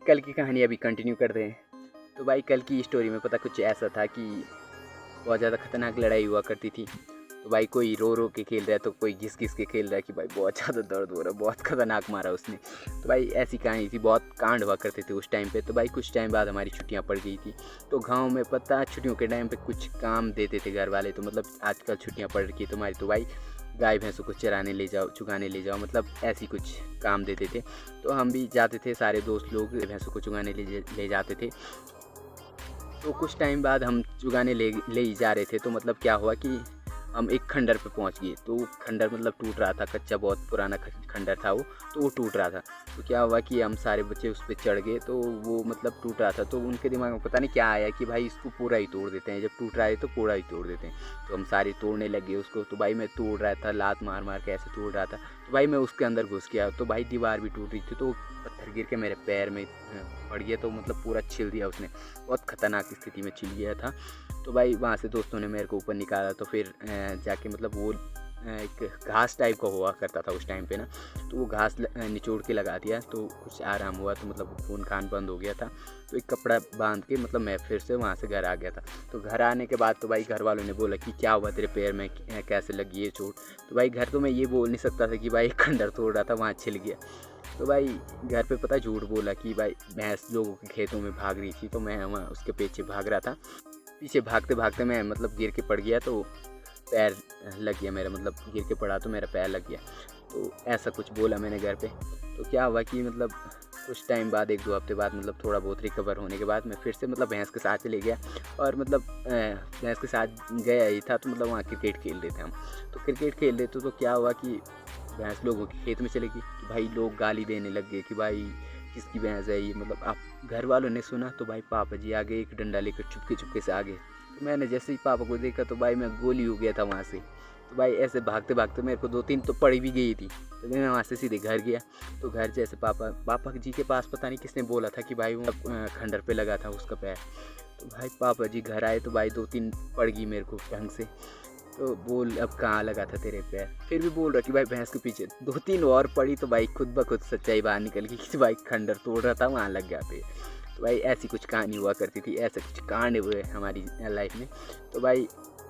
कल की कहानी अभी कंटिन्यू करते हैं। तो भाई कल की स्टोरी में पता कुछ ऐसा था कि बहुत ज़्यादा खतरनाक लड़ाई हुआ करती थी। तो भाई कोई रो रो के खेल रहा है तो कोई घिस घिस के खेल रहा है कि भाई बहुत ज़्यादा दर्द हो रहा है, बहुत खतरनाक मारा उसने। तो भाई ऐसी कहानी थी, बहुत कांड हुआ करते थे उस टाइम पे। तो भाई कुछ टाइम बाद हमारी छुट्टियां पड़ गई थी। तो गांव में पता छुट्टियों के टाइम पे कुछ काम देते थे घर वाले। तो मतलब आजकल छुट्टियां पड़ रही है तुम्हारी, तो भाई गाय भैंसों को चराने ले जाओ, चुगाने ले जाओ, मतलब ऐसी कुछ काम देते थे। तो हम भी जाते थे, सारे दोस्त लोग भैंसों को चुगाने ले जाते थे। तो कुछ टाइम बाद हम चुगाने ले ही जा रहे थे। तो मतलब क्या हुआ कि हम एक खंडर पे पहुंच गए। तो खंडर मतलब टूट रहा था, कच्चा बहुत पुराना खंडर था वो, तो वो टूट रहा था। तो क्या हुआ कि हम सारे बच्चे उस पर चढ़ गए। तो वो मतलब टूट रहा था, तो उनके दिमाग में पता नहीं क्या आया कि भाई इसको पूरा ही तोड़ देते हैं, जब टूट रहा है तो पूरा ही तोड़ देते हैं। तो हम सारे तोड़ने लगे उसको। तो भाई मैं तोड़ रहा था, लात मार मार के ऐसे तोड़ रहा था। तो भाई मैं उसके अंदर घुस गया। तो भाई दीवार भी टूट रही थी, तो पत्थर गिर के मेरे पैर में पड़ गया। तो मतलब पूरा छिल दिया उसने, बहुत ख़तरनाक स्थिति में छिल गया था। तो भाई वहाँ से दोस्तों ने मेरे को ऊपर निकाला। तो फिर जाके मतलब वो एक घास टाइप का हुआ करता था उस टाइम पे ना, तो वो घास निचोड़ के लगा दिया। तो कुछ आराम हुआ। तो मतलब खून खान बंद हो गया था। तो एक कपड़ा बांध के मतलब मैं फिर से वहाँ से घर आ गया था। तो घर आने के बाद तो भाई घर वालों ने बोला कि क्या हुआ तेरे पैर में, कैसे लगी ये चोट। तो भाई घर तो मैं ये बोल नहीं सकता था कि भाई खंडर तोड़ रहा था वहाँ छिल गया। तो भाई घर पे पता झूठ बोला कि भाई भैंस लोगों के खेतों में भाग रही थी, तो मैं वहाँ उसके पीछे भाग रहा था। पीछे भागते भागते मैं मतलब गिर के पड़ गया। तो पैर लग गया मेरा, मतलब गिर के पड़ा तो मेरा पैर लग गया। तो ऐसा कुछ बोला मैंने घर पे। तो क्या हुआ कि मतलब कुछ टाइम बाद, 1-2 हफ्ते बाद, मतलब थोड़ा बहुत रिकवर होने के बाद मैं फिर से मतलब भैंस के साथ चले गया। और मतलब भैंस के साथ गया ही था। तो मतलब वहाँ क्रिकेट खेल रहे थे हम। तो क्रिकेट खेल रहे थे तो क्या हुआ कि भैंस लोगों के खेत में चले गई। तो भाई लोग गाली देने लग गए कि भाई किसकी भैंस है ये, मतलब आप घर वालों ने सुना। तो भाई पापा जी आ गए, एक डंडा लेकर चुपके चुपके से आ गए। तो मैंने जैसे ही पापा को देखा तो भाई मैं गोली हो गया था वहाँ से। तो भाई ऐसे भागते भागते मेरे को 2-3 तो पड़ी भी गई थी। तो मैं वहाँ से सीधे घर गया। तो घर जैसे पापा जी के पास पता नहीं किसने बोला था कि भाई वो खंडर पे लगा था उसका पैर। तो भाई पापा जी घर आए तो भाई 2-3 पड़ गई मेरे को ढंग से। तो बोल अब कहाँ लगा था तेरे पैर, फिर भी बोल रहा कि भाई भैंस के पीछे 2-3 और पड़ी। तो भाई खुद ब खुद सच्चाई बाहर निकल गई कि भाई खंडर तोड़ रहा था वहाँ लग गया पैर। तो भाई ऐसी कुछ कहानी हुआ करती थी, ऐसे कुछ कांड हुए हमारी लाइफ में। तो भाई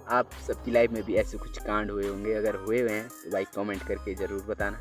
आप सबकी लाइफ में भी ऐसे कुछ कांड हुए होंगे, अगर हुए हुए हैं तो भाई कमेंट करके ज़रूर बताना।